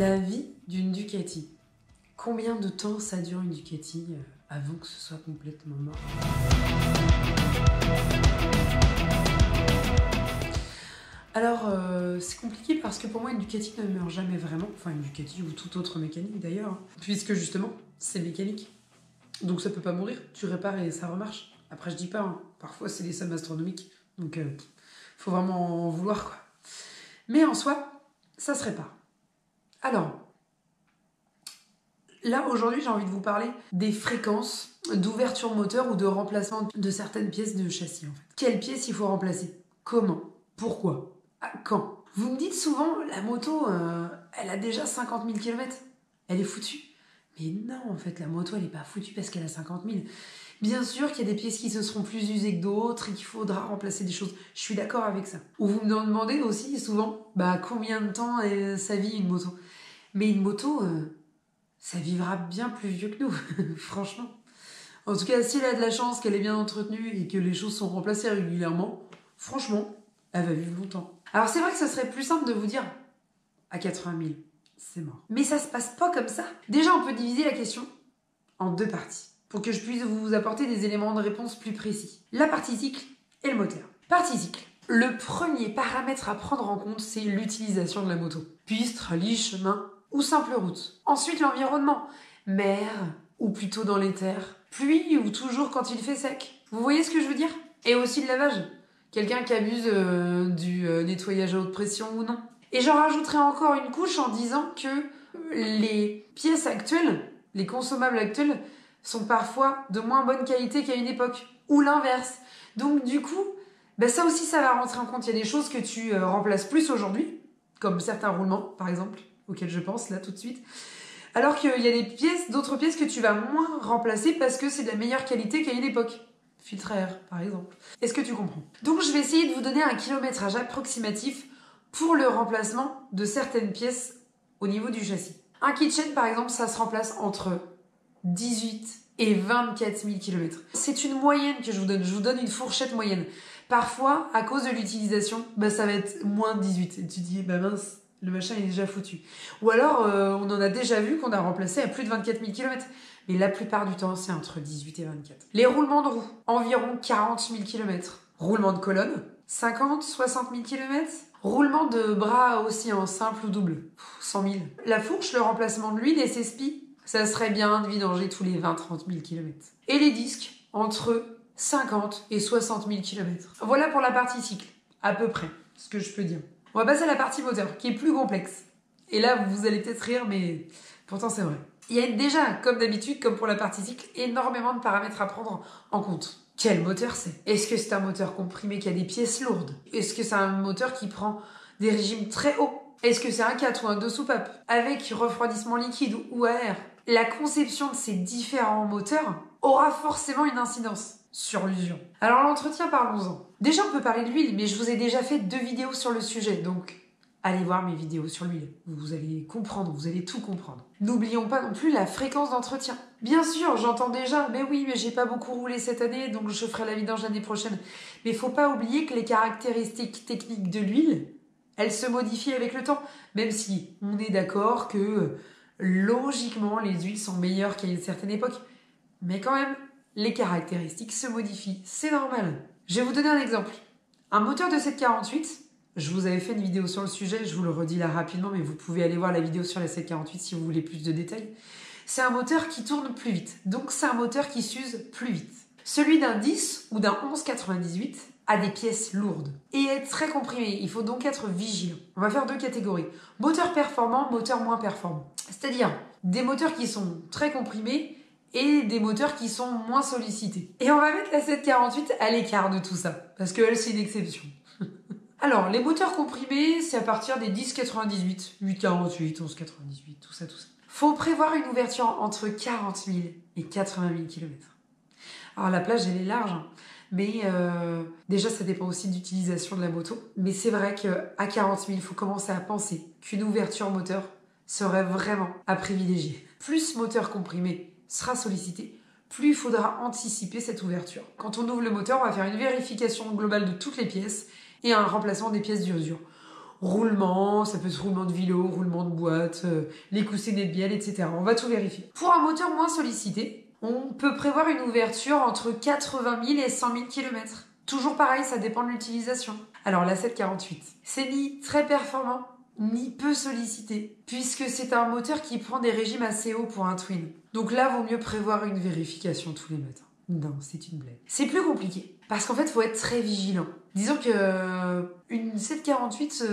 La vie d'une Ducati. Combien de temps ça dure une Ducati avant que ce soit complètement mort? Alors, c'est compliqué parce que pour moi, une Ducati ne meurt jamais vraiment. Enfin, une Ducati ou toute autre mécanique d'ailleurs. Hein, puisque justement, c'est mécanique. Donc ça peut pas mourir. Tu répares et ça remarche. Après, je dis pas. Hein, parfois, c'est des sommes astronomiques. Donc, faut vraiment en vouloir, quoi. Mais en soi, ça se répare. Alors, là, aujourd'hui, j'ai envie de vous parler des fréquences d'ouverture moteur ou de remplacement de certaines pièces de châssis, en fait. Quelles pièces il faut remplacer? Comment? Pourquoi? Quand? Vous me dites souvent, la moto, elle a déjà 50 000 km. Elle est foutue. Mais non, en fait, la moto, elle n'est pas foutue parce qu'elle a 50 000. Bien sûr qu'il y a des pièces qui se seront plus usées que d'autres et qu'il faudra remplacer des choses. Je suis d'accord avec ça. Ou vous me demandez aussi souvent, combien de temps ça vit une moto? Mais une moto, ça vivra bien plus vieux que nous, franchement. En tout cas, si elle a de la chance, qu'elle est bien entretenue et que les choses sont remplacées régulièrement, franchement, elle va vivre longtemps. Alors c'est vrai que ça serait plus simple de vous dire, à 80 000, c'est mort. Mais ça se passe pas comme ça. Déjà, on peut diviser la question en deux parties, pour que je puisse vous apporter des éléments de réponse plus précis. La partie cycle et le moteur. Partie cycle. Le premier paramètre à prendre en compte, c'est l'utilisation de la moto. Piste, rallye, chemin ou simple route. Ensuite, l'environnement. Mer, ou plutôt dans les terres. Pluie ou toujours quand il fait sec. Vous voyez ce que je veux dire? Et aussi le lavage. Quelqu'un qui abuse du nettoyage à haute pression ou non. Et j'en rajouterai encore une couche en disant que les pièces actuelles, les consommables actuels, sont parfois de moins bonne qualité qu'à une époque. Ou l'inverse. Donc du coup, ça aussi ça va rentrer en compte. Il y a des choses que tu remplaces plus aujourd'hui, comme certains roulements par exemple, auxquels je pense là tout de suite. Alors qu'il y a d'autres pièces que tu vas moins remplacer parce que c'est de la meilleure qualité qu'à une époque. Filtre à air, par exemple. Est-ce que tu comprends? Donc je vais essayer de vous donner un kilométrage approximatif pour le remplacement de certaines pièces au niveau du châssis. Un kitchen, par exemple, ça se remplace entre 18 et 24 000 km. C'est une moyenne que je vous donne. Je vous donne une fourchette moyenne. Parfois, à cause de l'utilisation, ça va être moins de 18. Et tu te dis, mince, le machin est déjà foutu. Ou alors, on en a déjà vu qu'on a remplacé à plus de 24 000 km. Mais la plupart du temps, c'est entre 18 et 24. Les roulements de roues, environ 40 000 km. Roulement de colonne, 50, 60 000 km. Roulement de bras aussi en simple ou double, 100 000. La fourche, le remplacement de l'huile et ses spies, ça serait bien de vidanger tous les 20-30 000 km. Et les disques, entre 50 et 60 000 km. Voilà pour la partie cycle, à peu près, ce que je peux dire. On va passer à la partie moteur, qui est plus complexe. Et là, vous allez peut-être rire, mais pourtant c'est vrai. Il y a déjà, comme d'habitude, comme pour la partie cycle, énormément de paramètres à prendre en compte. Quel moteur c'est? Est-ce que c'est un moteur comprimé qui a des pièces lourdes? Est-ce que c'est un moteur qui prend des régimes très hauts? Est-ce que c'est un 4 ou un 2 soupapes? Avec refroidissement liquide ou à air? La conception de ces différents moteurs aura forcément une incidence sur l'usure. Alors l'entretien, parlons-en. Déjà, on peut parler de l'huile, mais je vous ai déjà fait 2 vidéos sur le sujet, donc allez voir mes vidéos sur l'huile. Vous allez comprendre, vous allez tout comprendre. N'oublions pas non plus la fréquence d'entretien. Bien sûr, j'entends déjà, mais j'ai pas beaucoup roulé cette année, donc je ferai la vidange l'année prochaine. Mais faut pas oublier que les caractéristiques techniques de l'huile, elles se modifient avec le temps. Même si on est d'accord que, logiquement, les huiles sont meilleures qu'à une certaine époque. Mais quand même, les caractéristiques se modifient. C'est normal. Je vais vous donner un exemple. Un moteur de 748, je vous avais fait une vidéo sur le sujet, je vous le redis là rapidement, mais vous pouvez aller voir la vidéo sur la 748 si vous voulez plus de détails. C'est un moteur qui tourne plus vite, donc c'est un moteur qui s'use plus vite. Celui d'un 10 ou d'un 1198 a des pièces lourdes et est très comprimé, il faut donc être vigilant. On va faire 2 catégories, moteur performant, moteur moins performant. C'est-à-dire des moteurs qui sont très comprimés et des moteurs qui sont moins sollicités. Et on va mettre la 748 à l'écart de tout ça, parce qu'elle c'est une exception. Alors, les moteurs comprimés, c'est à partir des 10,98, 8,48, 11,98, tout ça. Faut prévoir une ouverture entre 40 000 et 80 000 km. Alors, la plage, elle est large, hein, mais déjà, ça dépend aussi d'utilisation de la moto. Mais c'est vrai qu'à 40 000, il faut commencer à penser qu'une ouverture moteur serait vraiment à privilégier. Plus moteur comprimé sera sollicité, plus il faudra anticiper cette ouverture. Quand on ouvre le moteur, on va faire une vérification globale de toutes les pièces et un remplacement des pièces d'usure. roulement, ça peut être roulement de vélo, roulement de boîte, les coussinets de bielle, etc. On va tout vérifier. Pour un moteur moins sollicité, on peut prévoir une ouverture entre 80 000 et 100 000 km. Toujours pareil, ça dépend de l'utilisation. Alors la 748, c'est ni très performant, ni peu sollicité, puisque c'est un moteur qui prend des régimes assez hauts pour un twin. Donc là, vaut mieux prévoir une vérification tous les matins. Non, c'est une blague. C'est plus compliqué, parce qu'en fait, faut être très vigilant. Disons que une 748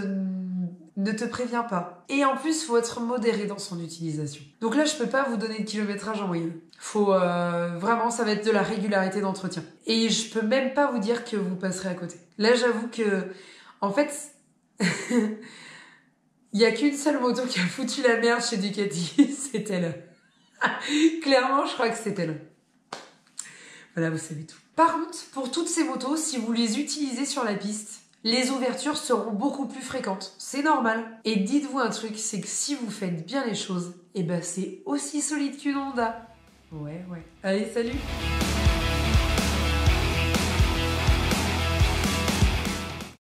ne te prévient pas. Et en plus, faut être modéré dans son utilisation. Donc là, je peux pas vous donner de kilométrage en moyenne. Faut vraiment, ça va être de la régularité d'entretien. Et je peux même pas vous dire que vous passerez à côté. Là, j'avoue que, en fait, il y a qu'une seule moto qui a foutu la merde chez Ducati, c'est elle. Clairement, je crois que c'est elle. Voilà, vous savez tout. Par contre, pour toutes ces motos, si vous les utilisez sur la piste, les ouvertures seront beaucoup plus fréquentes. C'est normal. Et dites-vous un truc, c'est que si vous faites bien les choses, eh ben c'est aussi solide qu'une Honda. Ouais. Allez, salut!